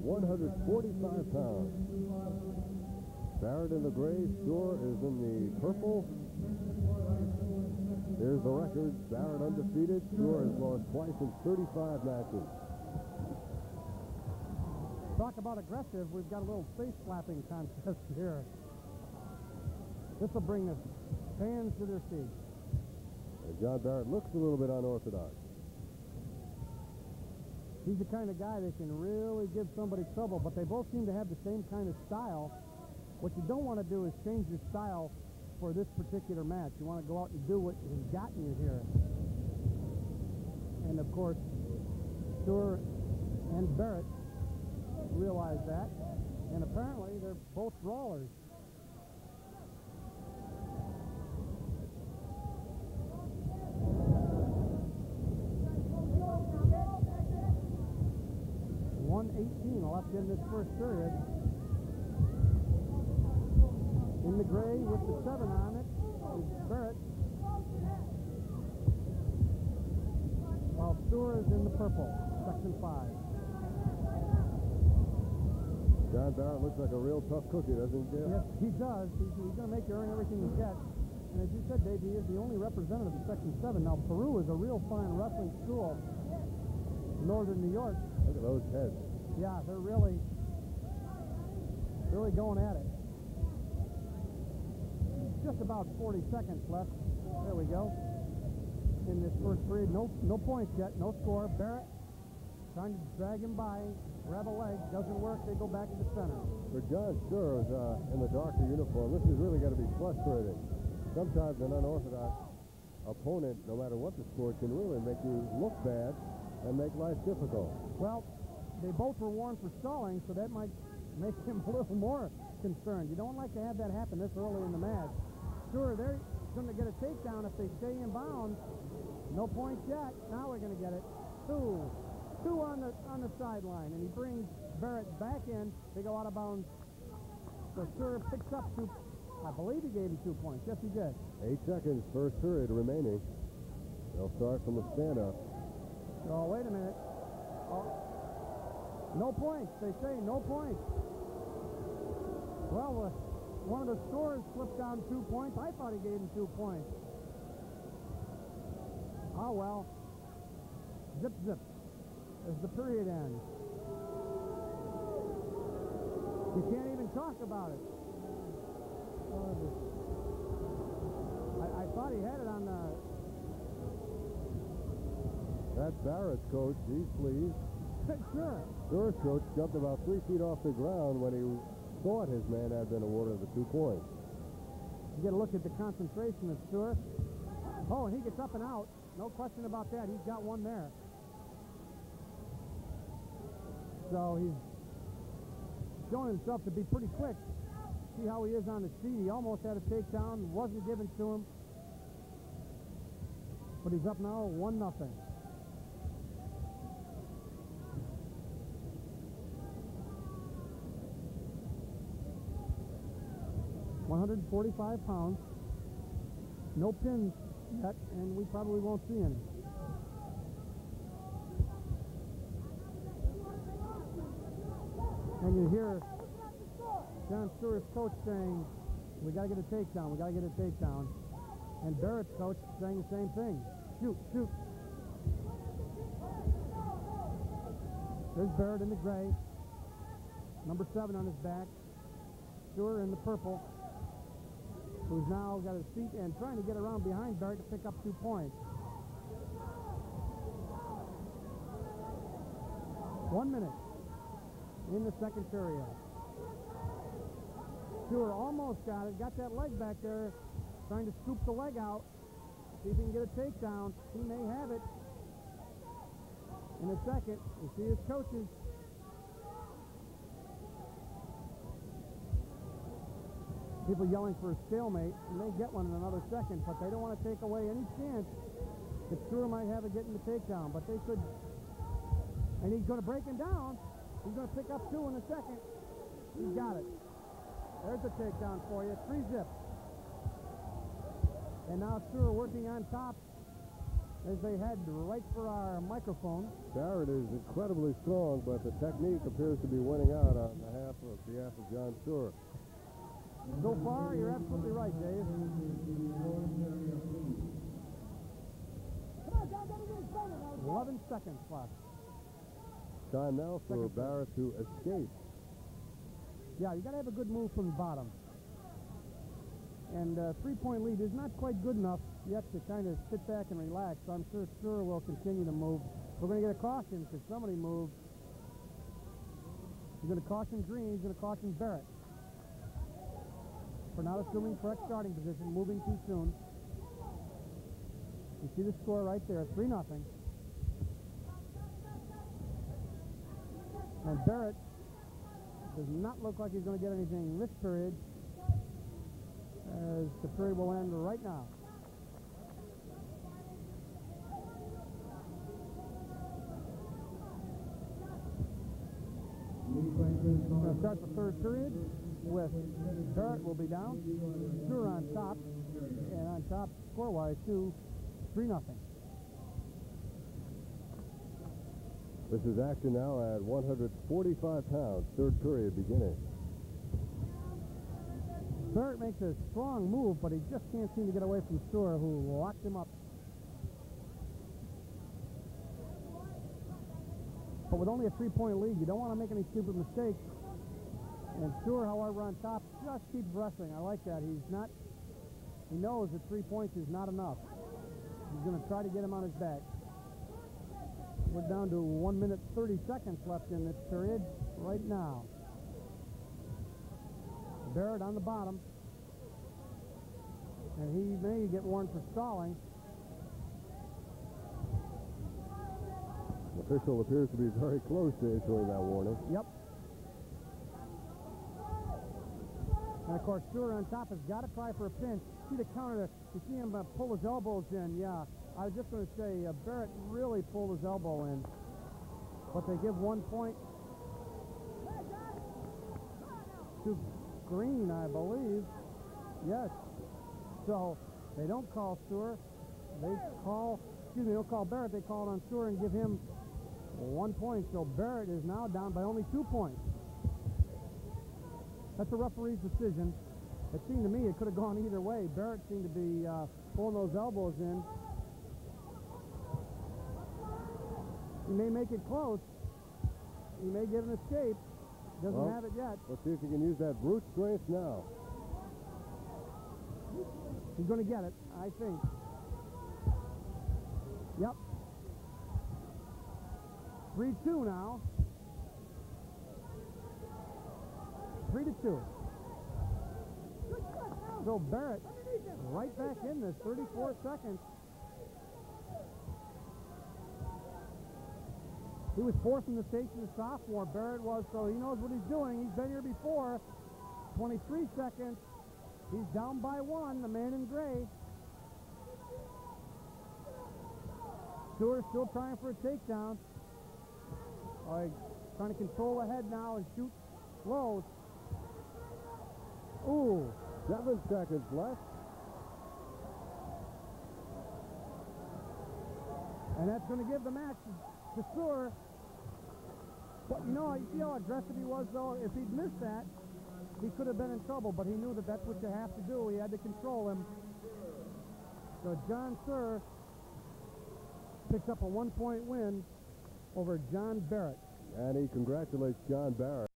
145 pounds. Barrett in the gray, Suhr is in the purple. Here's the record. Barrett undefeated. Suhr has lost twice in 35 matches. Talk about aggressive. We've got a little face slapping contest here. This will bring the fans to their seats. And John Barrett looks a little bit unorthodox. He's the kind of guy that can really give somebody trouble, but they both seem to have the same kind of style. What you don't want to do is change your style for this particular match. You want to go out and do what has gotten you here. And of course, Suhr and Barrett realize that, and apparently they're both brawlers. Left in this first period. In the gray with the 7 on it is Barrett, while Suhr is in the purple, section 5. John Barrett looks like a real tough cookie, doesn't he, Dale? Yes, he does. He's going to make you earn everything you get. And as you said, Dave, he is the only representative of section 7. Now, Peru is a real fine wrestling school in northern New York. Look at those heads. Yeah, they're really going at it. Just about 40 seconds left. There we go. In this first period, no points yet, no score. Barrett trying to drag him by, grab a leg, doesn't work. They go back to the center. For John Suhr in the darker uniform, this is really got to be frustrating. Sometimes an unorthodox opponent, no matter what the score, can really make you look bad and make life difficult. Well, they both were warned for stalling, so that might make him a little more concerned. You don't like to have that happen this early in the match. Sure, they're going to get a takedown if they stay in bounds. No points yet. Now we're going to get it. Two on the sideline, and he brings Barrett back in. They go out of bounds. So Suhr picks up 2. I believe he gave him 2 points. Yes, he did. 8 seconds, first period remaining. They'll start from the stand-up. Oh, wait a minute. Oh. No points. They say no points. Well, one of the scores slipped down 2 points. I thought he gave him 2 points. Oh, well. Zip, zip. As the period ends. You can't even talk about it. I thought he had it on the... That's Barrett's coach. He's pleased. Sure. Suhr's coach jumped about 3 feet off the ground when he thought his man had been awarded the 2 points. You get a look at the concentration of Suhr. Oh, and he gets up and out. No question about that. He's got one there. So he's showing himself to be pretty quick. See how he is on his feet. He almost had a takedown. Wasn't given to him. But he's up now 1-0. 145 pounds. No pins yet, and we probably won't see any. And you hear John Suhr's coach saying, we got to get a takedown, we got to get a takedown. And Barrett's coach saying the same thing. Shoot, shoot. There's Barrett in the gray. Number 7 on his back. Suhr in the purple, who's now got his feet and trying to get around behind Barrett to pick up 2 points. 1 minute in the second period. Suhr almost got it, got that leg back there, trying to scoop the leg out, see if he can get a takedown. He may have it in a second. You see his coaches. People yelling for a stalemate. You may get one in another second, but they don't want to take away any chance that Suhr might have it getting the takedown. But they could, and he's going to break him down. He's going to pick up 2 in a second. He's got it. There's a takedown for you. 3 zip. And now Suhr working on top. as they head right for our microphone. Barrett is incredibly strong, but the technique appears to be winning out on behalf of John Suhr. So far, you're absolutely right, Dave. 11 seconds left. Time now for Barrett to escape. Yeah, you got to have a good move from the bottom. And three-point lead is not quite good enough yet to kind of sit back and relax. So I'm sure Suhr will continue to move. We're going to get a caution because somebody moved. He's going to caution Green. He's going to caution Barrett for not assuming correct starting position, moving too soon. You see the score right there, 3-0. And Barrett does not look like he's going to get anything this period, as the period will end right now. We're going to start the third period with Barrett will be down, Suhr on top, and on top score-wise too, 3-0. This is action now at 145 pounds, third period beginning. Barrett makes a strong move, but he just can't seem to get away from Suhr, who locked him up. But with only a 3-point lead, you don't want to make any stupid mistakes. And Suhr, however, on top, just keeps wrestling. I like that. He knows that 3 points is not enough. He's going to try to get him on his back. We're down to 1 minute 30 seconds left in this period right now. Barrett on the bottom. And he may get warned for stalling. The official appears to be very close to issuing that warning. Yep. And, of course, Suhr on top has got to try for a pinch. See the counter. You see him pull his elbows in. Yeah, I was just going to say Barrett really pulled his elbow in. But they give 1 point to Green, I believe. Yes. So they don't call Suhr. They don't call Barrett. They call it on Suhr and give him 1 point. So Barrett is now down by only 2 points. That's a referee's decision. It seemed to me it could have gone either way. Barrett seemed to be pulling those elbows in. He may make it close. He may get an escape. Doesn't have it yet. Let's see if he can use that brute strength now. He's going to get it, I think. Yep. 3-2 now. 3-2. So Barrett right back in this, 34 seconds. He was fourth in the station as a sophomore, Barrett was, so he knows what he's doing. He's been here before. 23 seconds. He's down by 1, the man in gray. Suhr still trying for a takedown. Trying to control the head now and shoot low. Ooh. 7 seconds left. And that's going to give the match to Suhr. But you see how aggressive he was, though? If he'd missed that, he could have been in trouble, but he knew that that's what you have to do. He had to control him. So John Suhr picks up a 1-point win over John Barrett. And he congratulates John Barrett.